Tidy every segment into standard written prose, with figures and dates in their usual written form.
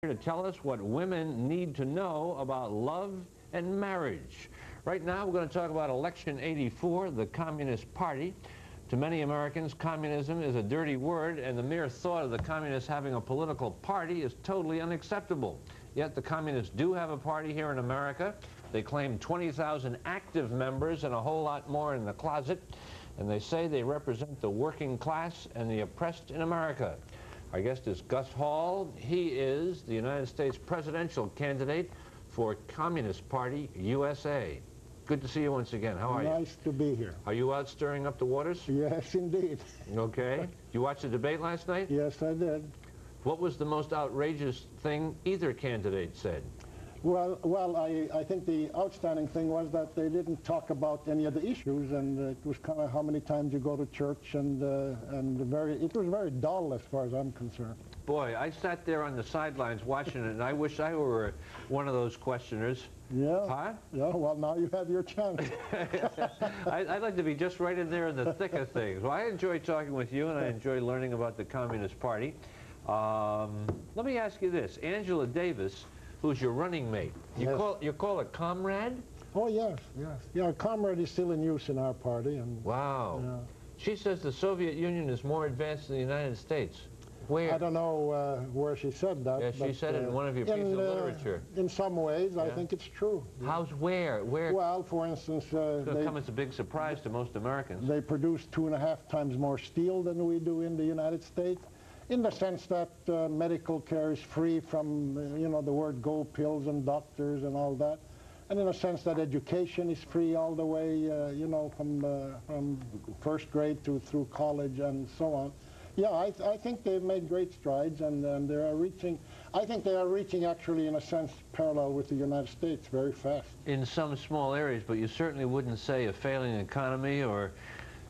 To tell us what women need to know about love and marriage. Right now we're going to talk about Election 84, the Communist Party. To many Americans, communism is a dirty word, and the mere thought of the communists having a political party is totally unacceptable. Yet the communists do have a party here in America. They claim 20,000 active members and a whole lot more in the closet, and they say they represent the working class and the oppressed in America. Our guest is Gus Hall. He is the United States presidential candidate for Communist Party USA. Good to see you once again. How are you? Nice to be here. Are you out stirring up the waters? Yes, indeed. Okay. Did you watch the debate last night? Yes, I did. What was the most outrageous thing either candidate said? Well, I think the outstanding thing was that they didn't talk about any of the issues, and it was kind of how many times you go to church, and it was very dull as far as I'm concerned. Boy, I sat there on the sidelines watching it, and I wish I were one of those questioners. Yeah. Huh? Yeah, well, now you have your chance. I'd like to be just right in there in the thick of things. Well, I enjoy talking with you, and I enjoy learning about the Communist Party. Let me ask you this. Angela Davis, who's your running mate, you call a comrade? Oh, yes, yes. Yeah, comrade is still in use in our party. And wow. Yeah. She says the Soviet Union is more advanced than the United States. Where? I don't know where she said that. Yeah, she said it in one of your pieces of literature. In some ways, yeah. I think it's true. How's where? Where? Well, for instance, it'll come as a big surprise to most Americans. They produce 2.5 times more steel than we do in the United States, in the sense that medical care is free from, the word go pills and doctors and all that. And in a sense that education is free all the way, from first grade through college and so on. Yeah, I think they've made great strides, and they are reaching, I think they are reaching actually in a sense parallel with the United States very fast. In some small areas, but you certainly wouldn't say a failing economy or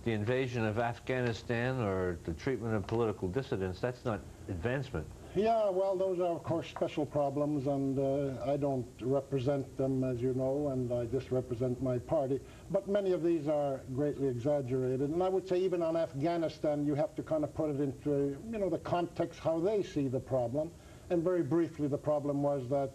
the invasion of Afghanistan or the treatment of political dissidents. That's not advancement. Yeah, well, those are, of course, special problems, and I don't represent them, as you know, and I just represent my party. But many of these are greatly exaggerated, and I would say even on Afghanistan, you have to kind of put it into, the context how they see the problem. And very briefly, the problem was that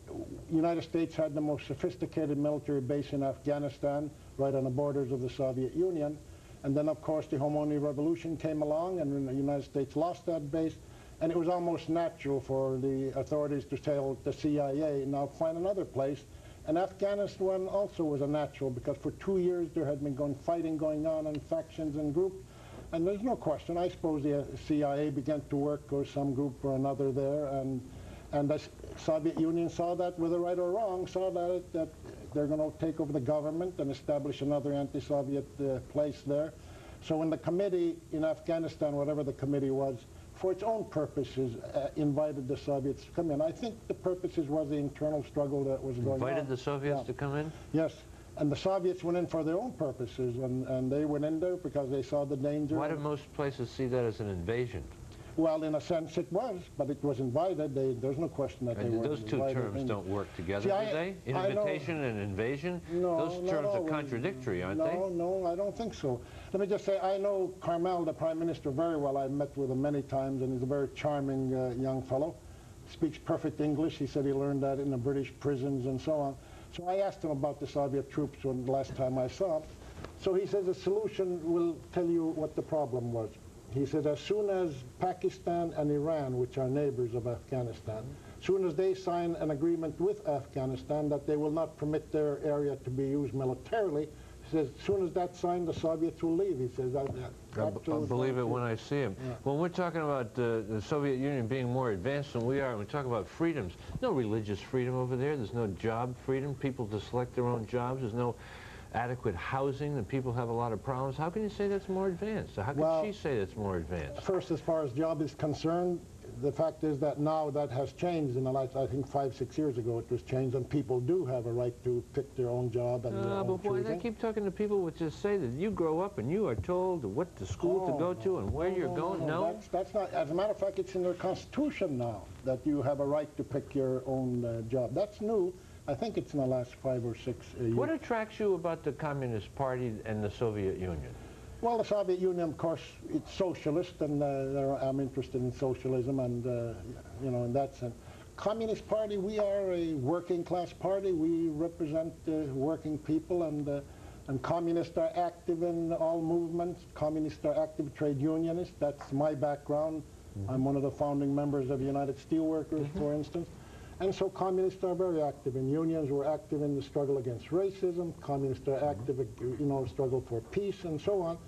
the United States had the most sophisticated military base in Afghanistan, right on the borders of the Soviet Union. And then, of course, the Khomeini Revolution came along, and the United States lost that base. And it was almost natural for the authorities to tell the CIA, now find another place. And Afghanistan also was a natural, because for 2 years there had been fighting going on and factions and groups. And there's no question, I suppose the CIA began to work with some group or another there. And the Soviet Union saw that, whether right or wrong, saw that they're going to take over the government and establish another anti-Soviet place there. So when the committee in Afghanistan, whatever the committee was, for its own purposes, invited the Soviets to come in. I think the purposes was the internal struggle that was going on. Invited the Soviets to come in? Yes. And the Soviets went in for their own purposes, and they went in there because they saw the danger. Why do most places see that as an invasion? Well, in a sense it was, but it was invited. There's no question that they weren't those two terms don't work together, do they? Invitation and invasion? No, those terms are contradictory, aren't they? No, I don't think so. Let me just say, I know Carmel, the Prime Minister, very well. I've met with him many times, and he's a very charming young fellow. Speaks perfect English. He said he learned that in the British prisons and so on. So I asked him about the Soviet troops when the last time I saw him. So he says the solution will tell you what the problem was. He said as soon as Pakistan and Iran, which are neighbors of Afghanistan, as soon as they sign an agreement with Afghanistan that they will not permit their area to be used militarily, he says as soon as that's signed, the Soviets will leave. He says, I'll believe it when I see him. Yeah. When we're talking about the Soviet Union being more advanced than we are, and we talk about freedoms, no religious freedom over there. There's no job freedom, people to select their own jobs. There's no adequate housing, and people have a lot of problems. How can you say that's more advanced? How can she say that's more advanced? First, as far as job is concerned, the fact is that now that has changed in the last, I think 5, 6 years ago it was changed, and people do have a right to pick their own job and their own but boy, choosing. I keep talking to people who just say that you grow up and you are told what the school to go to and where you're going. No? That's not, as a matter of fact, it's in their Constitution now that you have a right to pick your own job. That's new. I think it's in the last 5 or 6 years. What attracts you about the Communist Party and the Soviet Union? Well, the Soviet Union, of course, it's socialist, and I'm interested in socialism, and in that sense. Communist Party, we are a working class party. We represent working people, and communists are active in all movements. Communists are active trade unionists. That's my background. I'm one of the founding members of the United Steelworkers, for instance. And so communists are very active in unions. We're active in the struggle against racism. Communists are active, struggle for peace and so on.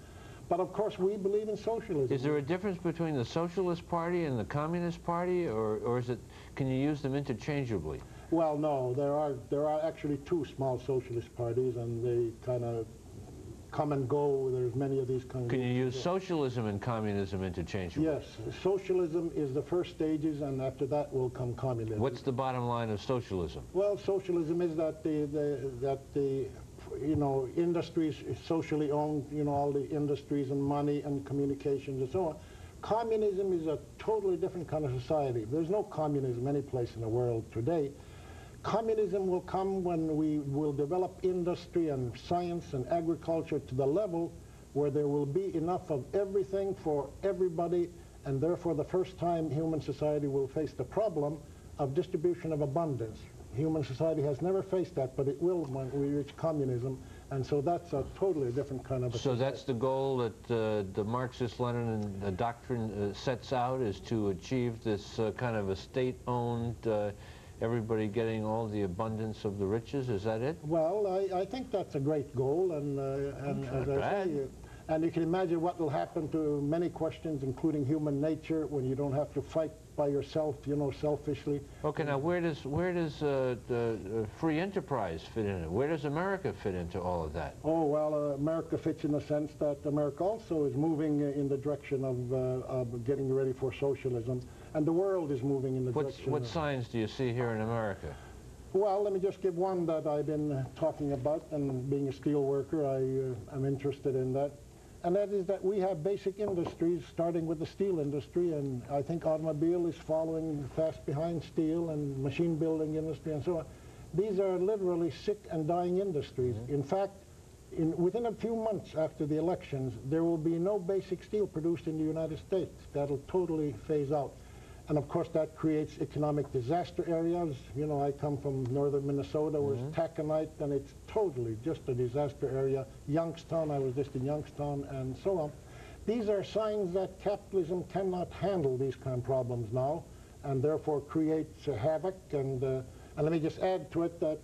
But of course, we believe in socialism. Is there a difference between the Socialist Party and the Communist Party, or is it, can you use them interchangeably? Well, no, there are actually two small socialist parties, and they kind of come and go. There's many of these kinds. Can you use socialism and communism interchangeably? Yes, socialism is the first stages, and after that will come communism. What's the bottom line of socialism? Well, socialism is that the industries is socially owned, all the industries and money and communications and so on. Communism is a totally different kind of society. There's no communism any place in the world today. Communism will come when we will develop industry and science and agriculture to the level where there will be enough of everything for everybody, and therefore the first time human society will face the problem of distribution of abundance. Human society has never faced that, but it will when we reach communism, and so that's a totally different kind of a So that's the goal that the Marxist-Lenin doctrine sets out, is to achieve this kind of a state-owned, everybody getting all the abundance of the riches. Is that it? Well, I think that's a great goal, and as I say, and you can imagine what will happen to many questions, including human nature, when you don't have to fight by yourself, selfishly. Okay, now where does the free enterprise fit in it? Where does America fit into all of that? Oh, well, America fits in the sense that America also is moving in the direction of getting ready for socialism, and the world is moving in the direction. What signs do you see here in America? Well, let me just give one that I've been talking about, and being a steel worker, I'm interested in that. And that is that we have basic industries, starting with the steel industry, and I think automobile is following fast behind steel, and machine building industry and so on. These are literally sick and dying industries. In fact, within a few months after the elections, there will be no basic steel produced in the United States. That'll totally phase out. And of course that creates economic disaster areas. I come from northern Minnesota, where it's taconite, and it's totally just a disaster area. Youngstown, I was just in Youngstown, and so on. These are signs that capitalism cannot handle these kind of problems now, and therefore creates havoc. And let me just add to it that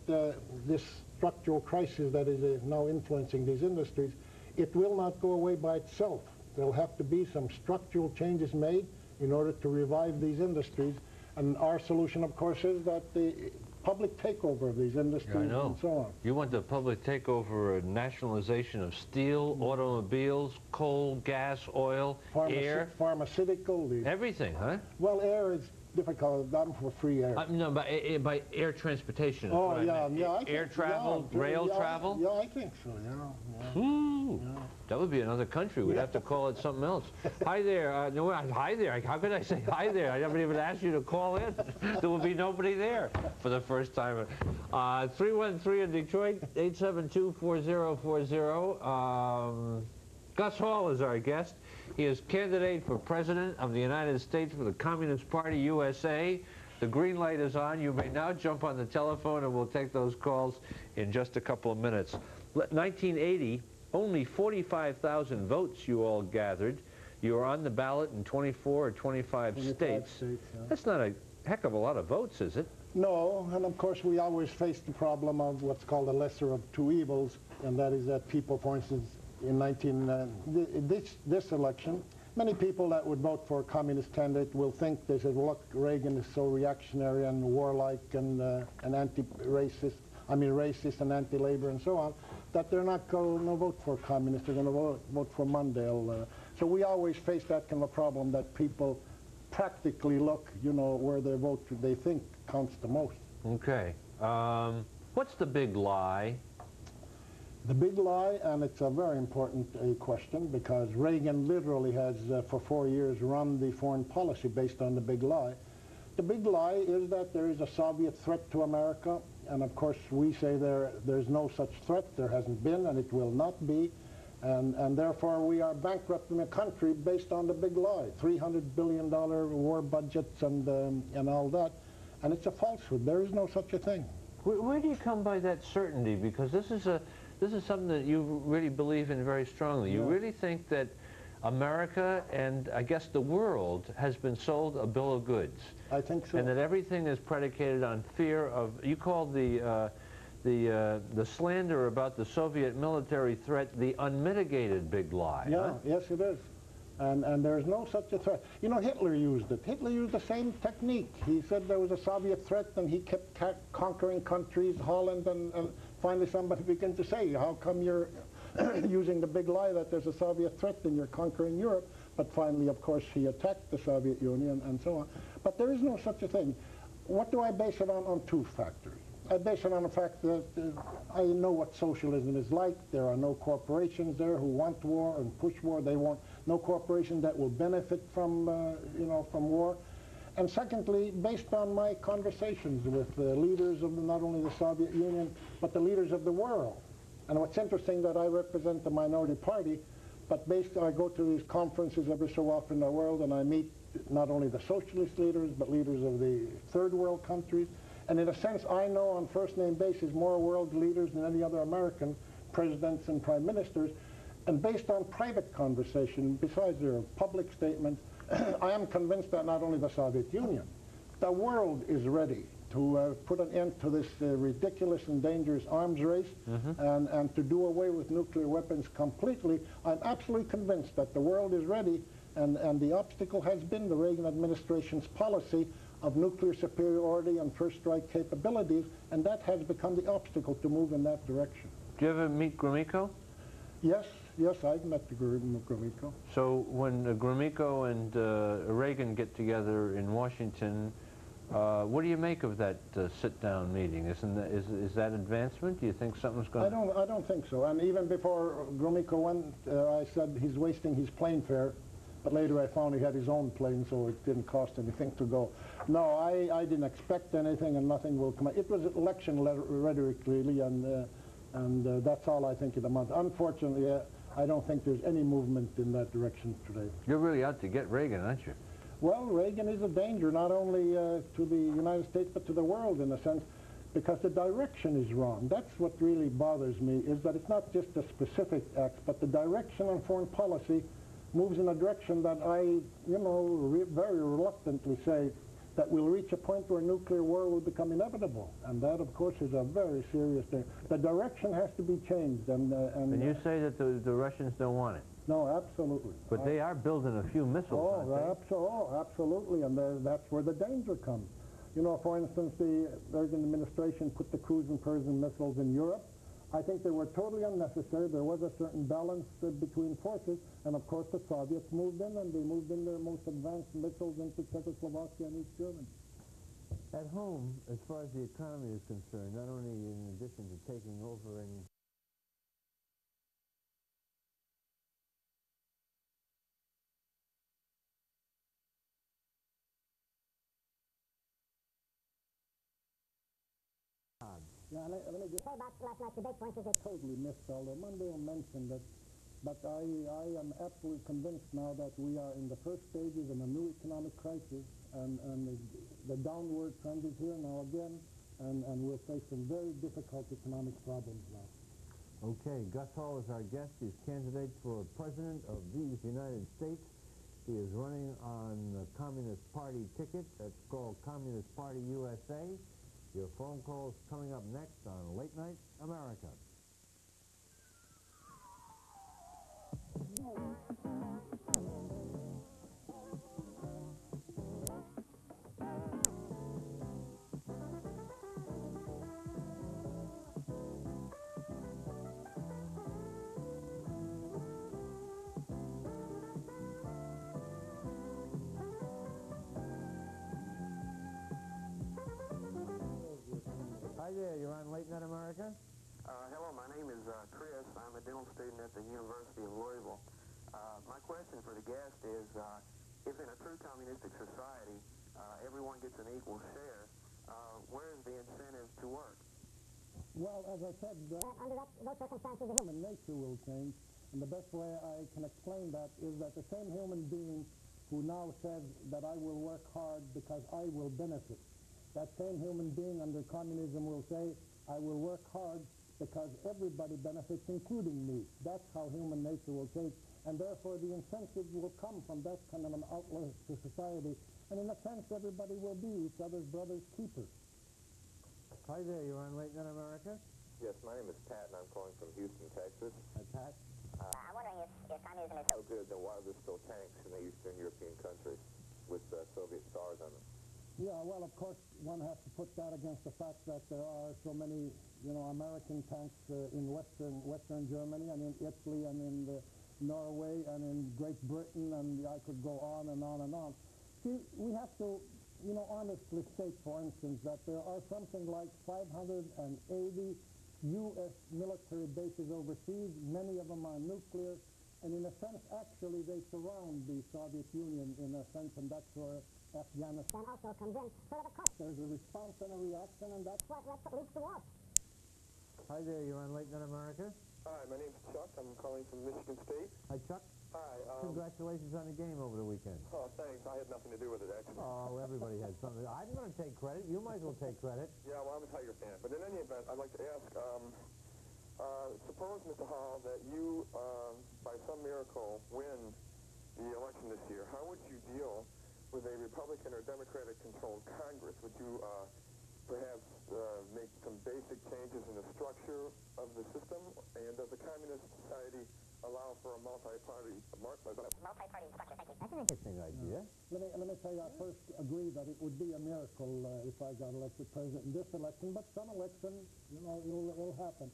this structural crisis that is now influencing these industries, it will not go away by itself. There'll have to be some structural changes made in order to revive these industries. And our solution, of course, is that the public takeover of these industries and so on. You want the public takeover, nationalization of steel, automobiles, coal, gas, oil, air? Pharmaceutical. Everything, huh? Well, air is difficult. I'm for free air. No, by air transportation. Oh, yeah, yeah. Air travel, rail travel? Yeah, I think so, Ooh, that would be another country. We'd have to call it something else. Hi there. No, hi there. How could I say hi there? I never even asked you to call in. There will be nobody there for the first time. 313 in Detroit, 872-4040. Gus Hall is our guest. He is candidate for President of the United States for the Communist Party USA. The green light is on. You may now jump on the telephone, and we'll take those calls in just a couple of minutes. 1980, only 45,000 votes you all gathered. You were on the ballot in 24 or 25 states. Yeah. That's not a heck of a lot of votes, is it? No, and of course we always face the problem of what's called the lesser of two evils, and that is that people, for instance, in this election, many people that would vote for a communist candidate will think, they say, look, Reagan is so reactionary and warlike and anti-racist, racist and anti-labor and so on, that they're not going to vote for communists, they're going to vote for Mondale. So we always face that kind of problem, that people practically look, where their vote they think counts the most. Okay. What's the big lie? The big lie, and it's a very important question, because Reagan literally has, for 4 years, run the foreign policy based on the big lie. The big lie is that there is a Soviet threat to America, and of course we say there's no such threat, there hasn't been, and it will not be, and therefore we are bankrupting a country based on the big lie, $300 billion war budgets and all that. And it's a falsehood. There is no such a thing. Where do you come by that certainty? Because this is something that you really believe in very strongly. You really think that America and I guess the world has been sold a bill of goods. I think so. And that everything is predicated on fear of, you called the slander about the Soviet military threat the unmitigated big lie. Yeah, huh? yes it is. And there's no such a threat. You know, Hitler used it. Hitler used the same technique. He said there was a Soviet threat, and he kept conquering countries, Holland, and finally somebody began to say, how come you're using the big lie that there's a Soviet threat and you're conquering Europe? But finally, of course, he attacked the Soviet Union and so on. But there is no such a thing. What do I base it on? On two factors. I base it on the fact that I know what socialism is like. There are no corporations there who want war and push war. They want no corporation that will benefit from, you know, from war. And secondly, based on my conversations with the leaders of not only the Soviet Union, but the leaders of the world. And what's interesting that I represent the minority party, but I go to these conferences every so often in the world, and I meet not only the socialist leaders, but leaders of the third world countries. And in a sense, I know on first-name basis more world leaders than any other American presidents and prime ministers. And based on private conversation, besides their public statements, I am convinced that not only the Soviet Union, the world is ready to put an end to this ridiculous and dangerous arms race and to do away with nuclear weapons completely. I'm absolutely convinced that the world is ready, and the obstacle has been the Reagan administration's policy of nuclear superiority and first strike capabilities, and that has become the obstacle to move in that direction. Do you ever meet Gromyko? Yes, yes, I've met the Gromyko. So when Gromyko and Reagan get together in Washington, what do you make of that sit-down meeting? Is that advancement? Do you think something's going to... I don't think so. And even before Gromyko went, I said he's wasting his plane fare. But later I found he had his own plane, so it didn't cost anything to go. No, I didn't expect anything, and nothing will come out. It was election rhetoric, really, and that's all I think it amounts. Unfortunately, I don't think there's any movement in that direction today. You're really out to get Reagan, aren't you? Well, Reagan is a danger, not only to the United States, but to the world, in a sense, because the direction is wrong. That's what really bothers me, is that it's not just the specific acts, but the direction on foreign policy moves in a direction that I, you know, very reluctantly say that we'll reach a point where nuclear war will become inevitable. And that, of course, is a very serious thing. The direction has to be changed. And you say that the Russians don't want it? No, absolutely. But they are building a few missiles, aren't they? Absolutely, and that's where the danger comes. You know, for instance, the Reagan administration put the cruise and Persian missiles in Europe. I think they were totally unnecessary. There was a certain balance between forces, and of course the Soviets moved in, and they moved in their most advanced missiles into Czechoslovakia and East Germany. At home, as far as the economy is concerned, not only in addition to taking over any... Yeah, let me just say about last night's debate, for instance, they totally missed, although Monday mentioned that, but I am absolutely convinced now that we are in the first stages of a new economic crisis, and the downward trend is here now again, and we'll face some very difficult economic problems now. Okay, Gus Hall is our guest. He's candidate for president of these United States. He is running on the Communist Party ticket. That's called Communist Party USA. Your phone calls coming up next on Late Night America. Hi there, you're on Late Night America? Hello, my name is Chris. I'm a dental student at the University of Louisville. My question for the guest is, if in a true communistic society everyone gets an equal share, where is the incentive to work? Well, as I said, under those circumstances, the human nature will change, and the best way I can explain that is that the same human being who now says that I will work hard because I will benefit, that same human being under communism will say, I will work hard because everybody benefits, including me. That's how human nature will take, and therefore the incentives will come from that kind of an outlook to society, and in a sense everybody will be each other's brother's keepers. Hi there, you're on Late Night America? Yes, my name is Pat, and I'm calling from Houston, Texas. Hi, Pat. I'm wondering if communism is So good, then why are there still tanks in the Eastern European countries with Soviet stars on them? Yeah, well, of course, one has to put that against the fact that there are so many, American tanks in Western Germany and in Italy and in Norway and in Great Britain, and I could go on and on and on. See, we have to, honestly state, for instance, that there are something like 580 U.S. military bases overseas. Many of them are nuclear, and in a sense, actually, they surround the Soviet Union in a sense, and that's where Afghanistan also comes in. So of course, there's a response and a reaction, and that's what leads to war. Hi there, you're on Late Night America? Hi, my name's Chuck. I'm calling from Michigan State. Hi, Chuck. Hi. Congratulations on the game over the weekend. Oh, thanks. I had nothing to do with it, actually. Oh, everybody had something. I'm going to take credit. You might as well take credit. Yeah, well, I'm a Tiger fan. But in any event, I'd like to ask, suppose, Mr. Hall, that you, by some miracle, win the election this year. How would you deal with a Republican or Democratic-controlled Congress? Would you perhaps make some basic changes in the structure of the system? And does the communist society allow for a multi-party structure? Thank you. That's an interesting idea. Let me tell you, I first agree that it would be a miracle if I got elected president in this election, but some election, it'll happen.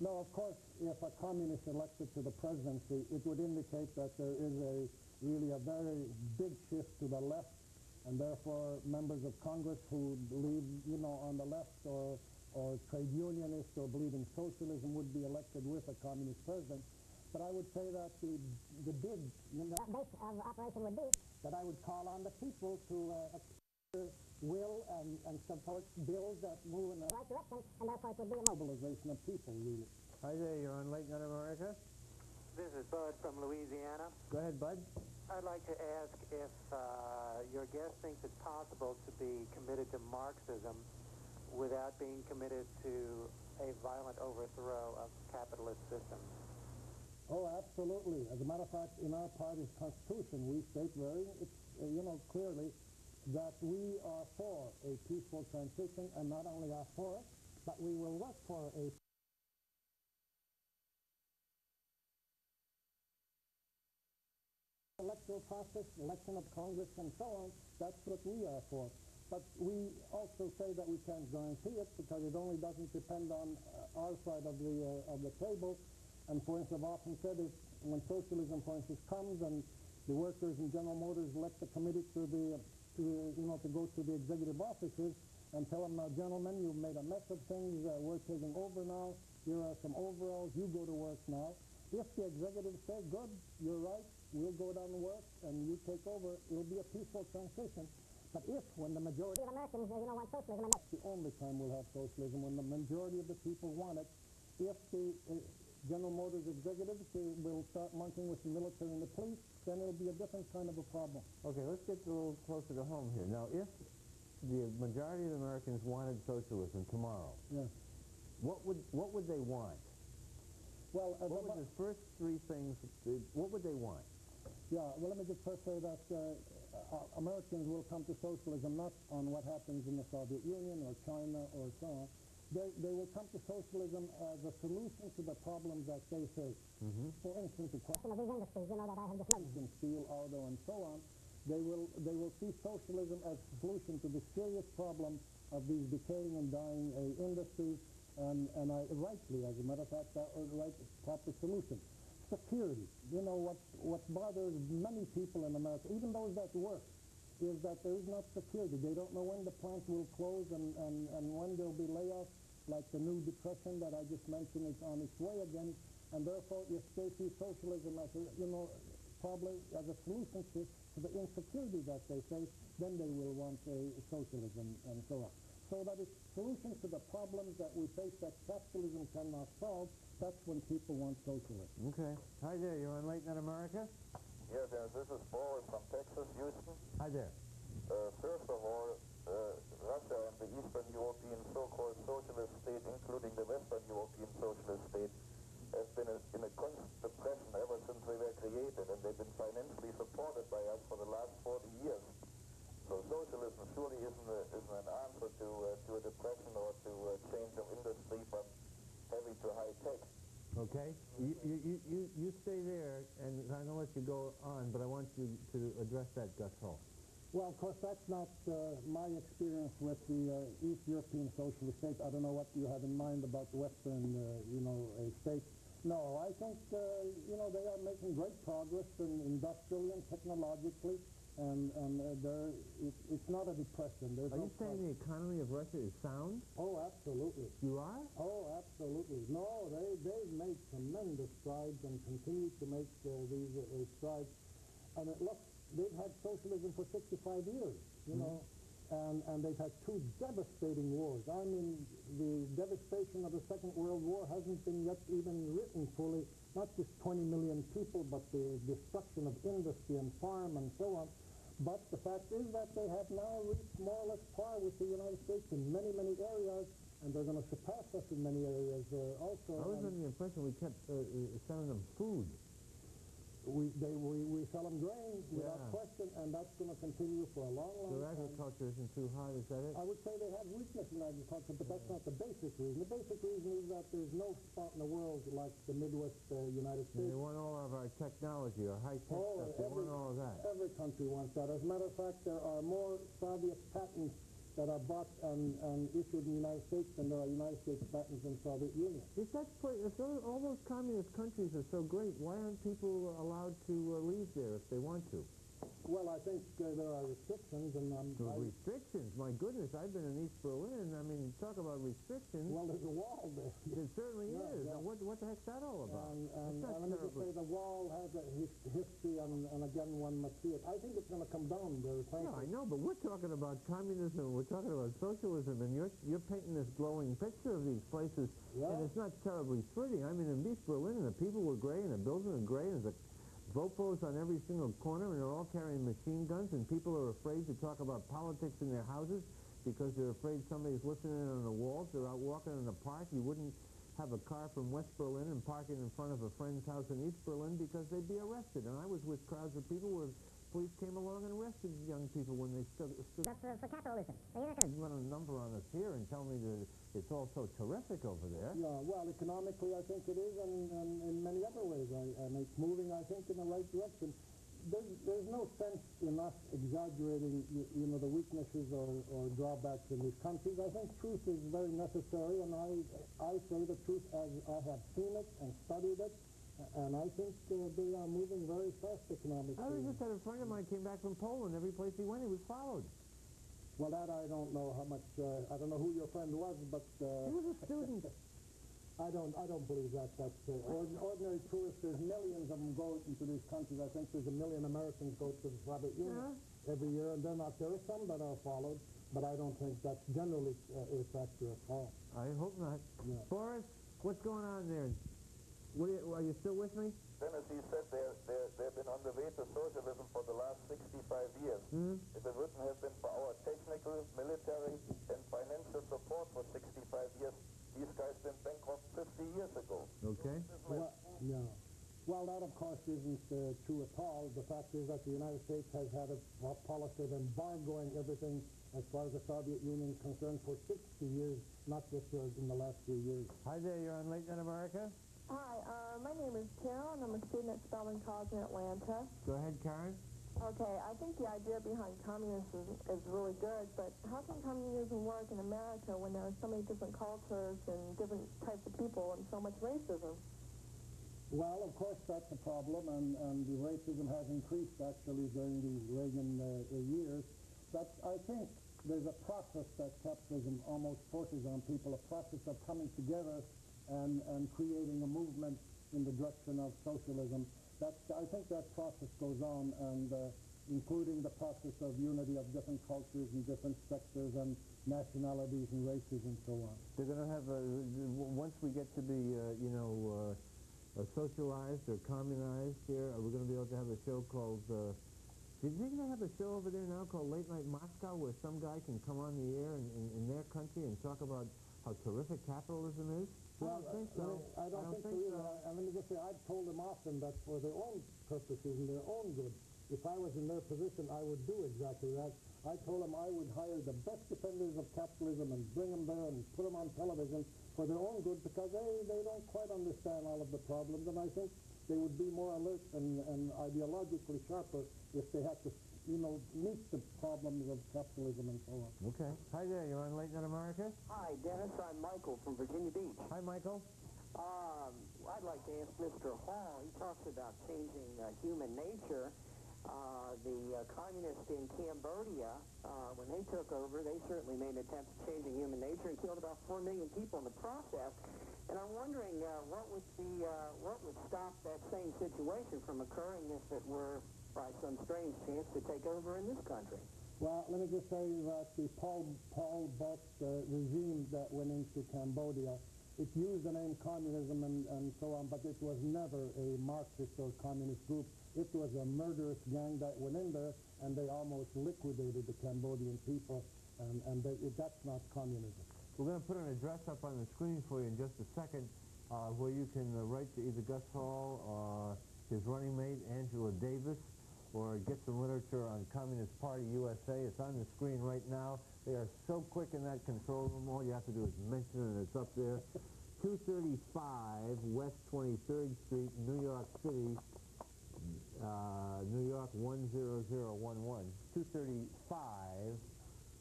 No, of course, if a communist elected to the presidency, it would indicate that there is really a very big shift to the left, and therefore members of Congress who believe, on the left or trade unionists or believe in socialism would be elected with a communist president. But I would say that the big base of operation would be that I would call on the people to will and support bills that move in the right direction, and therefore it would be a mobilization of people, really. Hi there, you're on Late Night America? This is Bud from Louisiana. Go ahead, Bud. I'd like to ask if your guest thinks it's possible to be committed to Marxism without being committed to a violent overthrow of capitalist systems. Oh, absolutely. As a matter of fact, in our party's constitution, we state very, clearly that we are for a peaceful transition, and not only are for it, but we will work for a electoral process, election of Congress, and so on. That's what we are for. But we also say that we can't guarantee it because it only doesn't depend on our side of the table. And for instance, I've often said it, when socialism, for instance, comes and the workers in General Motors elect the committee to go to the executive offices and tell them, now, gentlemen, you've made a mess of things. We're taking over now. Here are some overalls. You go to work now. If the executives say, good, you're right, we'll go down to work and you take over, it'll be a peaceful transition. But if, when the majority of Americans, want socialism, and that's the only time we'll have socialism, when the majority of the people want it, if the General Motors executives will start monkeying with the military and the police, then it'll be a different kind of a problem. Okay, let's get a little closer to home here. Now, if the majority of Americans wanted socialism tomorrow, yeah, what would they want? Well, what would the first three things, what would they want? Yeah, well, let me just first say that Americans will come to socialism not on what happens in the Soviet Union or China or so on. They will come to socialism as a solution to the problems that they face. Mm-hmm. For instance, the question of these industries, that I have just mentioned, steel, auto, and so on, they will see socialism as a solution to the serious problem of these decaying and dying industries, and rightly, as a matter of fact, that is the right proper solution. Security. What bothers many people in America, even those that work, is that there is not security. They don't know when the plant will close and when there'll be layoffs, like the new depression that I just mentioned is on its way again, and therefore if they see socialism as a, probably as a solution to the insecurity that they face, then they will want socialism and so on. So that it's solutions to the problems that we face that capitalism cannot solve. That's when people want socialism. Okay. Hi there, you're on Late Night America? Yes, this is Boris from Texas, Houston. Hi there. First of all, Russia and the Eastern European so-called socialist state, including the Western European socialist state, has been in a constant depression ever since they were created, and they've been financially supported by us for the last 40 years. So socialism surely isn't an answer to a depression or to a change of industry from heavy to high tech. Okay? You stay there, and I'm going to let you go on, but I want you to address that, Gus Hall. Well, of course, that's not my experience with the East European socialist states. I don't know what you have in mind about the Western, states. No, I think, they are making great progress industrially and technologically, and it's not a depression. Are you saying the economy of Russia is sound? Oh, absolutely. You are? Oh, absolutely. No, they've made tremendous strides and continue to make these strides. And look, they've had socialism for 65 years, you know, and they've had two devastating wars. I mean, the devastation of the Second World War hasn't been yet even written fully, not just 20 million people, but the destruction of industry and farm and so on. But the fact is that they have now reached more or less par with the United States in many, many areas, and they're going to surpass us in many areas also. I was under the impression we kept sending them food. We sell them grain without question, and that's going to continue for a long, long So time. agriculture isn't too hard, is that it? I would say they have weakness in agriculture, but that's not the basic reason. The basic reason is that there's no spot in the world like the Midwest United States. They want all of our technology, our high-tech stuff. They want all of that. Every country wants that. As a matter of fact, there are more Soviet patents that are bought and issued in the United States than there are United States patents in the Soviet Union. If all those communist countries are so great, why aren't people allowed to leave there if they want to? Well, I think there are restrictions, and restrictions? My goodness, I've been in East Berlin. I mean, talk about restrictions. Well, there's a wall there. It certainly is. Yeah. Now, what the heck's that all about? And let me just say, the wall has a history, and again, one must see it. I think it's going to come down very frankly. Yeah, I know, but we're talking about communism, we're talking about socialism, and you're painting this glowing picture of these places, and it's not terribly pretty. I mean, in East Berlin, the people were gray, and the buildings were gray, and there's Vopos on every single corner, and they're all carrying machine guns, and people are afraid to talk about politics in their houses because they're afraid somebody's listening on the walls. They're out walking in the park. You wouldn't have a car from West Berlin and park it in front of a friend's house in East Berlin because they'd be arrested. And I was with crowds of people where police came along and arrested young people when they stood. That's for capitalism. You run a number on us here and tell me that it's all so terrific over there. Yeah, well, economically, I think it is, and in many other ways. And it's moving, I think, in the right direction. There's no sense in us exaggerating, the weaknesses or drawbacks in these countries. I think truth is very necessary, and I say the truth as I have seen it and studied it. And I think they are moving very fast economically. I just had a friend of mine came back from Poland. Every place he went, he was followed. Well, that I don't know how much. I don't know who your friend was, but he was a student. I don't believe that. That's ordinary tourists. There's millions of them go into these countries. I think there's 1 million Americans go to the Soviet Union every year, and they're not. There are some that are followed, but I don't think that's generally a factor at all. I hope not. Yeah. Boris, what's going on there? Are you still with me? Tennessee said they've been on the way to socialism for the last 65 years. If it wouldn't have been for our technical, military, and financial support for 65 years, these guys been bankrupt 50 years ago. Okay. Well, that, of course, isn't true at all. The fact is that the United States has had a policy of embargoing everything as far as the Soviet Union is concerned for 60 years, not just in the last few years. Hi there, you're on Late Night America? Hi, my name is Carol, and I'm a student at Spelman College in Atlanta. Go ahead, Karen. Okay, I think the idea behind communism is really good, but how can communism work in America when there are so many different cultures and different types of people and so much racism? Well, of course, that's a problem, and the racism has increased, actually, during the Reagan years. But I think there's a process that capitalism almost forces on people, a process of coming together and creating a movement in the direction of socialism. I think that process goes on, and including the process of unity of different cultures and different sectors and nationalities and races and so on. They're going to have, once we get to be, socialized or communized here, we're going to be able to have a show called Do you think they have a show over there now called Late Night Moscow where some guy can come on the air in their country and talk about how terrific capitalism is? Well, I don't think so. I don't think so either. And let me just say, I've told them often that for their own purposes and their own good, if I was in their position, I would do exactly that. I told them I would hire the best defenders of capitalism and bring them there and put them on television for their own good, because they don't quite understand all of the problems, and I think they would be more alert and ideologically sharper if they had to, meet the problems of capitalism and so on. Okay. Hi there, you're on Late Night America? Hi, Dennis. I'm Michael from Virginia Beach. Hi, Michael. I'd like to ask Mr. Hall, he talks about changing human nature. The communists in Cambodia, when they took over, they certainly made an attempt at changing human nature and killed about 4 million people in the process. And I'm wondering what would stop that same situation from occurring if it were, by some strange chance, to take over in this country? Well, let me just say that the Pol Pot regime that went into Cambodia, it used the name communism and so on, but it was never a Marxist or communist group. It was a murderous gang that went in there, and they almost liquidated the Cambodian people, and that's not communism. We're going to put an address up on the screen for you in just a second, where you can write to either Gus Hall or his running mate, Angela Davis, or get some literature on Communist Party USA. It's on the screen right now. They are so quick in that control room. All you have to do is mention it, and it's up there. 235 West 23rd Street, New York City, New York 10011. 235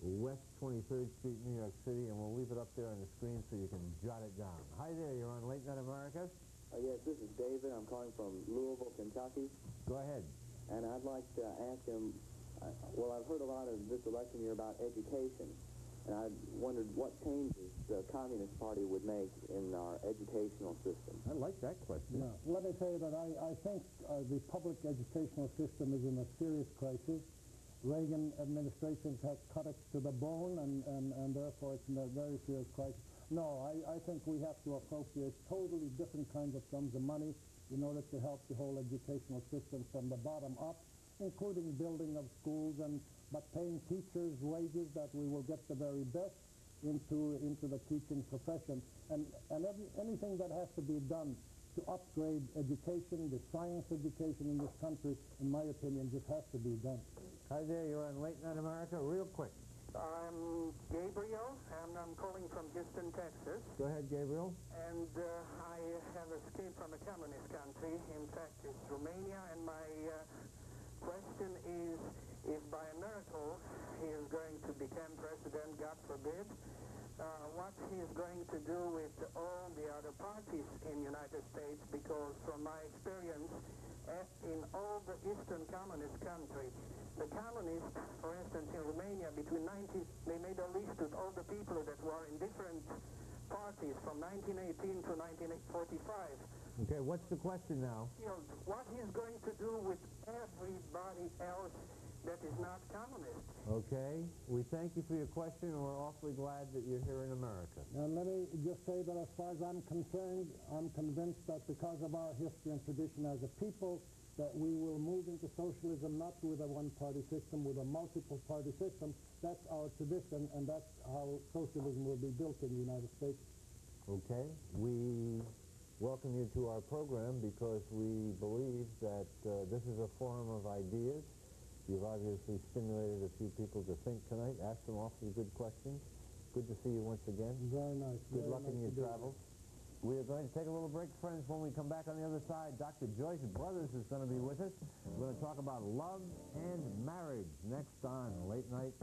West 23rd Street, New York City, and we'll leave it up there on the screen so you can jot it down. Hi there, you're on Late Night America. Yes, this is David. I'm calling from Louisville, Kentucky. Go ahead. And I'd like to ask him, well, I've heard a lot of this election year about education, and I wondered what changes the Communist Party would make in our educational system. I like that question. Yeah. Let me say that I think the public educational system is in a serious crisis. Reagan administrations have cut it to the bone, and therefore it's in a very serious crisis. No, I think we have to appropriate totally different kinds of sums of money in order to help the whole educational system from the bottom up, including building of schools, but paying teachers wages that we will get the very best into the teaching profession. And anything that has to be done to upgrade education, the science education in this country, in my opinion, just has to be done. Hi there, you're on Late Night America. Real quick. I'm Gabriel, and I'm calling from Houston, Texas. Go ahead, Gabriel. And I have escaped from a communist country. In fact, it's Romania, and my question is, if by a miracle he is going to become president, God forbid, what he is going to do with all the other parties in the United States, because from my experience, in all the Eastern communist countries, the communists, for instance, in Romania, they made a list with all the people that were in different parties from 1918 to 1945. Okay, what's the question now? What he's going to do with everybody else that is not communist. Okay, we thank you for your question, and we're awfully glad that you're here in America. And let me just say that as far as I'm concerned, I'm convinced that because of our history and tradition as a people, that we will move into socialism not with a one-party system, with a multiple-party system. That's our tradition, and that's how socialism will be built in the United States. Okay, we welcome you to our program because we believe that this is a forum of ideas. You've obviously stimulated a few people to think tonight, asked some awfully good questions. Good to see you once again. Very nice. Good luck in your travels. We are going to take a little break, friends. When we come back on the other side, Dr. Joyce Brothers is going to be with us. We're going to talk about love and marriage next on Late Night